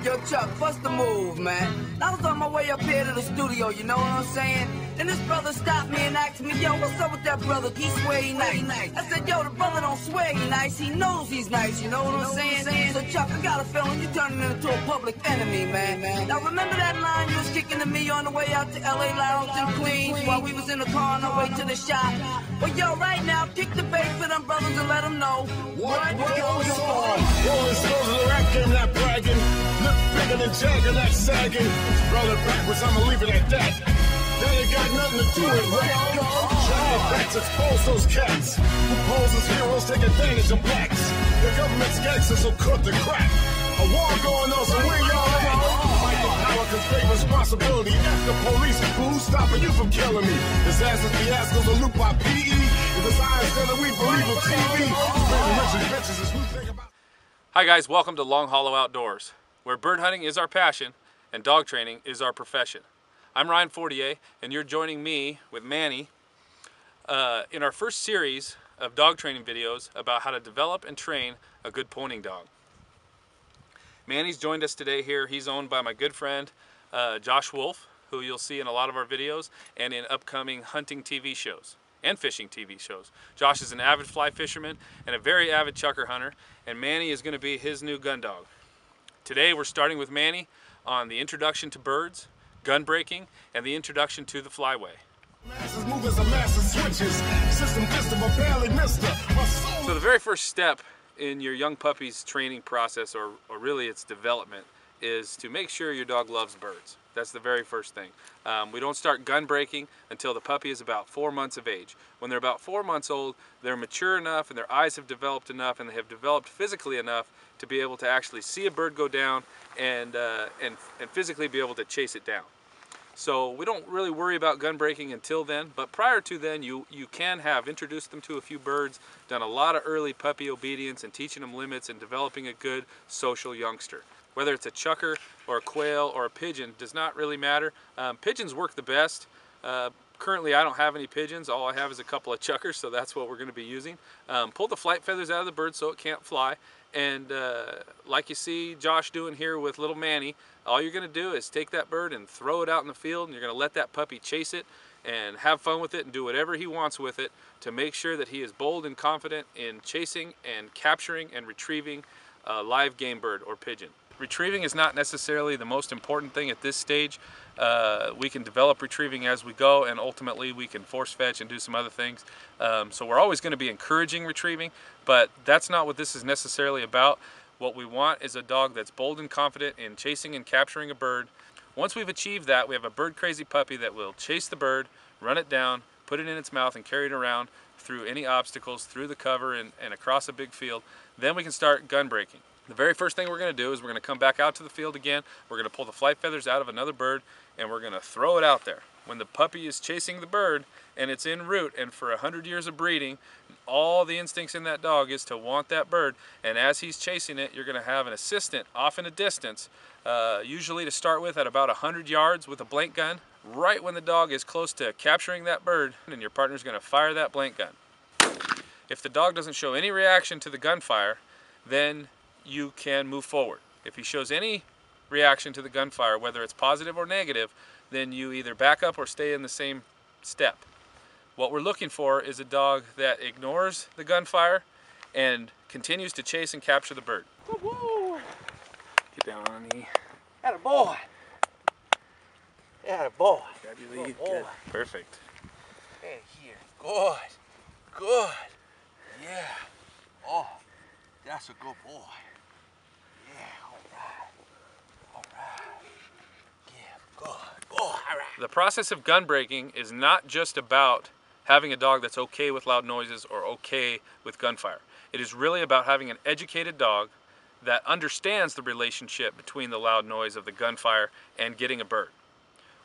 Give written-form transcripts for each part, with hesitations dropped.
Yo, Chuck, what's the move, man? I was on my way up here to the studio, you know what I'm saying? And this brother stopped me and asked me, yo, what's up with that brother? He swear he nice. I said, yo, the brother don't swear he nice. He knows he's nice, you know what I'm saying? So, Chuck, I got a feeling you turning into a public enemy, man. Now, remember that line you was kicking to me on the way out to L.A. Lounge in Queens while we was in the car on our way to the shop? Well, yo, right now, kick the bass for them brothers and let them know what goes on. Rolling stones of the rap game, not bragging. Look bigger than Jagger, not sagging. Roll it backwards, I'ma leave it at that. They ain't got nothing to do with rap. Giant bats expose those cats who pose as heroes, take advantage of blacks. The government's gangsters will cut the crap. A war going on, so where y'all at? Fight the power, cause fake responsibility. F the police, who's stopping you from killing me? Disasters, fiascos, are looped by PE. If it's science, then we believe in TV. Bitches is who think about. Hi guys, welcome to Long Hollow Outdoors, where bird hunting is our passion and dog training is our profession. I'm Ryan Fortier, and you're joining me with Manny in our first series of dog training videos about how to develop and train a good pointing dog. Manny's joined us today here. He's owned by my good friend Josh Wolff, who you'll see in a lot of our videos and in upcoming hunting TV shows and fishing TV shows. Josh is an avid fly fisherman and a very avid chucker hunter, and Manny is going to be his new gun dog. Today we're starting with Manny on the introduction to birds, gun breaking, and the introduction to the flyway. So the very first step in your young puppy's training process, or really its development, is to make sure your dog loves birds. That's the very first thing. We don't start gun breaking until the puppy is about 4 months of age. When they're about 4 months old, they're mature enough and their eyes have developed enough and they have developed physically enough to be able to actually see a bird go down and physically be able to chase it down. So we don't really worry about gun breaking until then, but prior to then you can have introduced them to a few birds, done a lot of early puppy obedience and teaching them limits and developing a good social youngster. Whether it's a chucker or a quail or a pigeon does not really matter. Pigeons work the best. Currently I don't have any pigeons. All I have is a couple of chuckers, so that's what we're going to be using. Pull the flight feathers out of the bird so it can't fly. And like you see Josh doing here with little Manny, all you're going to do is take that bird and throw it out in the field, and you're going to let that puppy chase it and have fun with it and do whatever he wants with it to make sure that he is bold and confident in chasing and capturing and retrieving a live game bird or pigeon. Retrieving is not necessarily the most important thing at this stage. We can develop retrieving as we go, and ultimately we can force fetch and do some other things. So we're always going to be encouraging retrieving, but that's not what this is necessarily about. What we want is a dog that's bold and confident in chasing and capturing a bird. Once we've achieved that, we have a bird crazy puppy that will chase the bird, run it down, put it in its mouth and carry it around through any obstacles, through the cover and across a big field. Then we can start gun breaking. The very first thing we're going to do is we're going to come back out to the field again. We're going to pull the flight feathers out of another bird and we're going to throw it out there. When the puppy is chasing the bird and it's en route, and for 100 years of breeding, all the instincts in that dog is to want that bird, and as he's chasing it, you're going to have an assistant off in a distance, usually to start with at about 100 yards with a blank gun, right when the dog is close to capturing that bird, and your partner's going to fire that blank gun. If the dog doesn't show any reaction to the gunfire, then you can move forward. If he shows any reaction to the gunfire, whether it's positive or negative, then you either back up or stay in the same step. What we're looking for is a dog that ignores the gunfire and continues to chase and capture the bird. Woo-hoo. Get down on the knee. Atta boy. Atta boy. Grab your lead. Good. Perfect. Hey, here. Good. Good. Yeah. Oh, that's a good boy. The process of gun breaking is not just about having a dog that's okay with loud noises or okay with gunfire. It is really about having an educated dog that understands the relationship between the loud noise of the gunfire and getting a bird.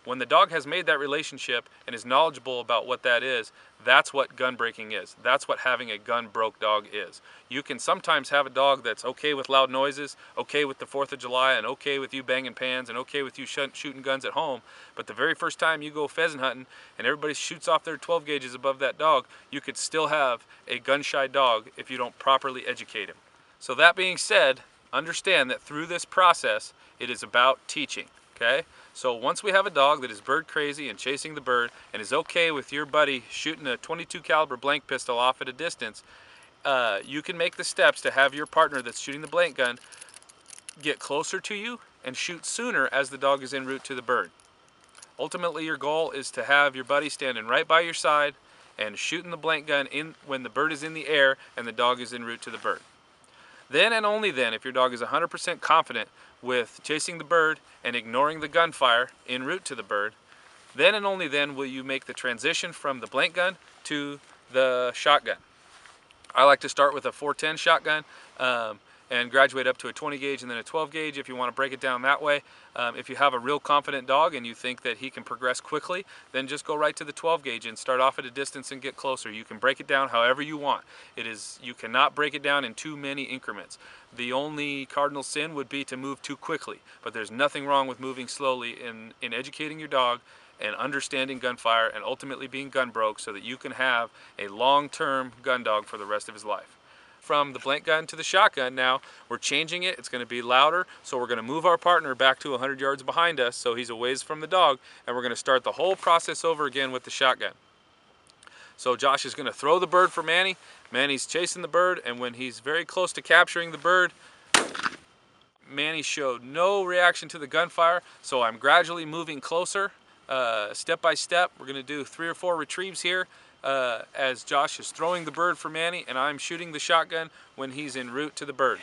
When the dog has made that relationship and is knowledgeable about what that is, that's what gun breaking is. That's what having a gun broke dog is. You can sometimes have a dog that's okay with loud noises, okay with the 4th of July, and okay with you banging pans, and okay with you shooting guns at home, but the very first time you go pheasant hunting and everybody shoots off their 12 gauges above that dog, you could still have a gun-shy dog if you don't properly educate him. So that being said, understand that through this process, it is about teaching, okay? So once we have a dog that is bird crazy and chasing the bird and is okay with your buddy shooting a .22 caliber blank pistol off at a distance, you can make the steps to have your partner that's shooting the blank gun get closer to you and shoot sooner as the dog is en route to the bird. Ultimately, your goal is to have your buddy standing right by your side and shooting the blank gun in when the bird is in the air and the dog is en route to the bird. Then and only then, if your dog is 100% confident with chasing the bird and ignoring the gunfire en route to the bird, then and only then will you make the transition from the blank gun to the shotgun. I like to start with a 410 shotgun and graduate up to a 20 gauge and then a 12 gauge if you want to break it down that way. If you have a real confident dog and you think that he can progress quickly, then just go right to the 12 gauge and start off at a distance and get closer. You can break it down however you want. You cannot break it down in too many increments. The only cardinal sin would be to move too quickly, but there's nothing wrong with moving slowly in educating your dog and understanding gunfire and ultimately being gun broke so that you can have a long-term gun dog for the rest of his life. From the blank gun to the shotgun now, we're changing it. It's going to be louder, so we're going to move our partner back to 100 yards behind us so he's a ways from the dog, and we're going to start the whole process over again with the shotgun. So Josh is going to throw the bird for Manny. Manny's chasing the bird, and when he's very close to capturing the bird, Manny showed no reaction to the gunfire, so I'm gradually moving closer, step by step. We're going to do 3 or 4 retrieves here. As Josh is throwing the bird for Manny and I'm shooting the shotgun when he's en route to the bird.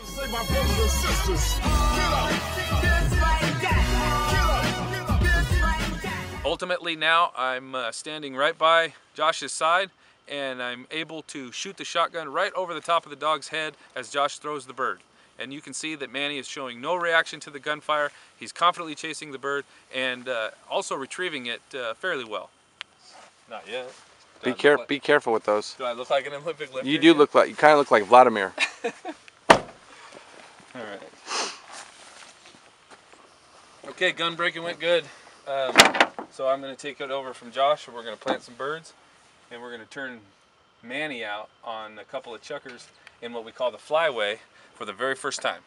Say my brothers and sisters, Ultimately now I'm standing right by Josh's side and I'm able to shoot the shotgun right over the top of the dog's head as Josh throws the bird. And you can see that Manny is showing no reaction to the gunfire. He's confidently chasing the bird and also retrieving it fairly well. Not yet. Be careful with those. Do I look like an Olympic lifter? You do look like, you kind of look like Vladimir. All right. Okay, gun breaking went good. So I'm going to take it over from Josh and we're going to plant some birds and we're going to turn Manny out on a couple of chuckers in what we call the flyway for the very first time.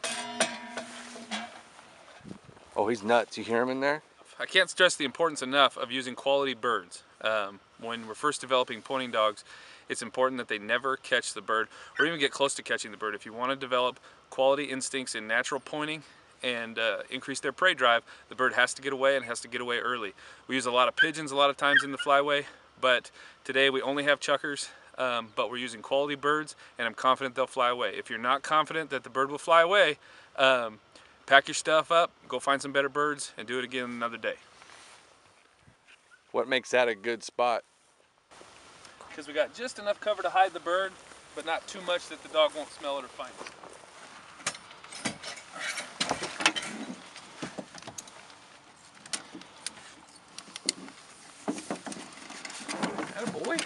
Oh, he's nuts. You hear him in there? I can't stress the importance enough of using quality birds. When we're first developing pointing dogs, it's important that they never catch the bird or even get close to catching the bird. If you want to develop quality instincts in natural pointing and increase their prey drive, the bird has to get away and has to get away early. We use a lot of pigeons a lot of times in the flyway, but today we only have chuckers. But we're using quality birds and I'm confident they'll fly away. If you're not confident that the bird will fly away, pack your stuff up, go find some better birds and do it again another day. What makes that a good spot? Because we got just enough cover to hide the bird, but not too much that the dog won't smell it or find it. Attaboy.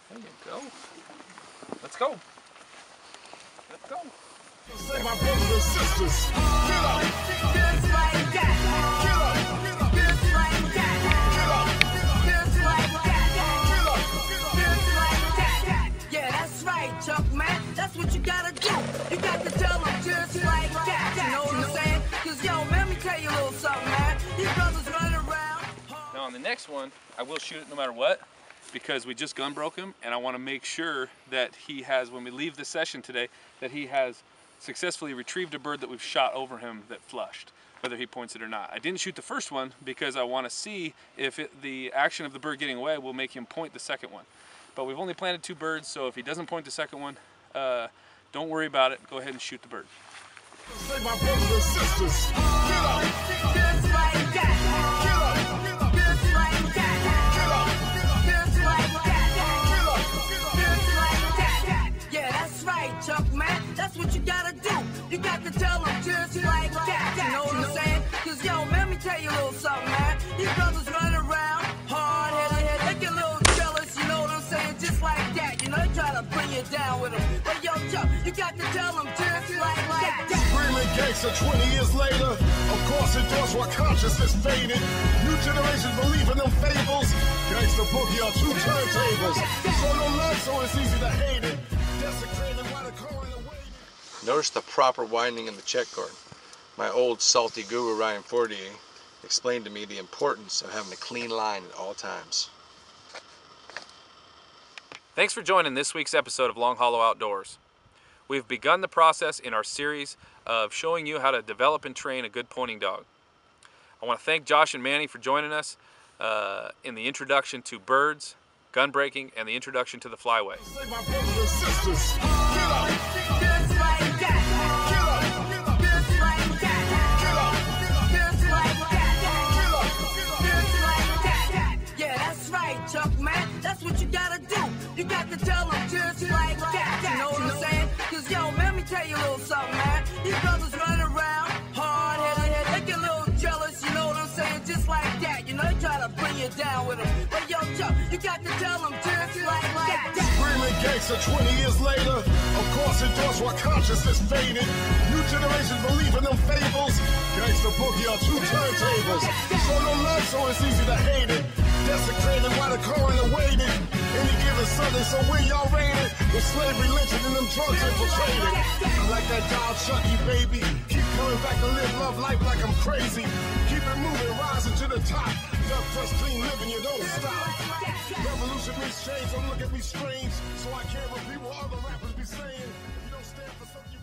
There you go. Let's go. Let's go. say my brothers and sisters, Yeah, that's right, Chuck, man. That's what you gotta do. You got to tell them just like that. You know what I'm saying? Cause yo, man, let me tell you a little something, man. These brothers running around. Now on the next one, I will shoot it no matter what, because we just gun broke him, and I want to make sure that he has, when we leave the session today, that he has successfully retrieved a bird that we've shot over him that flushed, whether he points it or not. I didn't shoot the first one because I want to see if the action of the bird getting away will make him point the second one. But we've only planted 2 birds, so if he doesn't point the second one, don't worry about it. Go ahead and shoot the bird. say my brothers and sisters, Yeah, that's right, Chuck, man. That's what you gotta do. You got to tell them just like that. You know what I'm saying? Cause yo, man, let me tell you a little something, man. These brothers running around, hard-headed, they get a little jealous, you know what I'm saying? Just like that. You know, they try to bring you down with them. But yo, Chuck, you got to tell them just like that. screaming gangsta. gangster 20 years later. Of course, endorse while consciousness faded. New generations believe in them fables. Gangsta boogie on 2 turntables. So no love, so it's easy to hate it. Desecrated while the coroner waited. Notice the proper winding in the check cord. My old salty guru Ryan Fortier explained to me the importance of having a clean line at all times. Thanks for joining this week's episode of Long Hollow Outdoors. We've begun the process in our series of showing you how to develop and train a good pointing dog. I want to thank Josh and Manny for joining us in the introduction to birds, gun breaking, and the introduction to the flyway. Say my brothers and sisters, get up. Just like that. Get up. Just like that. Get up. Just like that. Get up. Just like that. Yeah, that's right, Chuck, man. That's what you gotta do. You got to tell them just like that. You know what I'm saying? Cause yo, man, let me tell you a little something, man. These brothers running around, hard-headed, they get a little jealous, you know what I'm saying? Just like that. You know, they try to bring you down with them. But yo, Chuck, you got to tell them just like that. Screaming gangster 20 years later. Of course, endorse while consciousness faded. New generations believe in them fables. Gangsta boogie on 2 turntables. So no love, so it's easy to hate it. Desecrated while the coroner waited. Any given Sunday, so where y'all raided? With slavery, lynching, and them drugs infiltrated. I like that dog Chucky, baby. Keep coming back to live love life like I'm crazy. Keep it moving, rising to the top. Duck fresh, clean living, you don't stop. Revolution means change, don't look at me strange. So I can't repeat what other rappers be saying. If you don't stand for something, you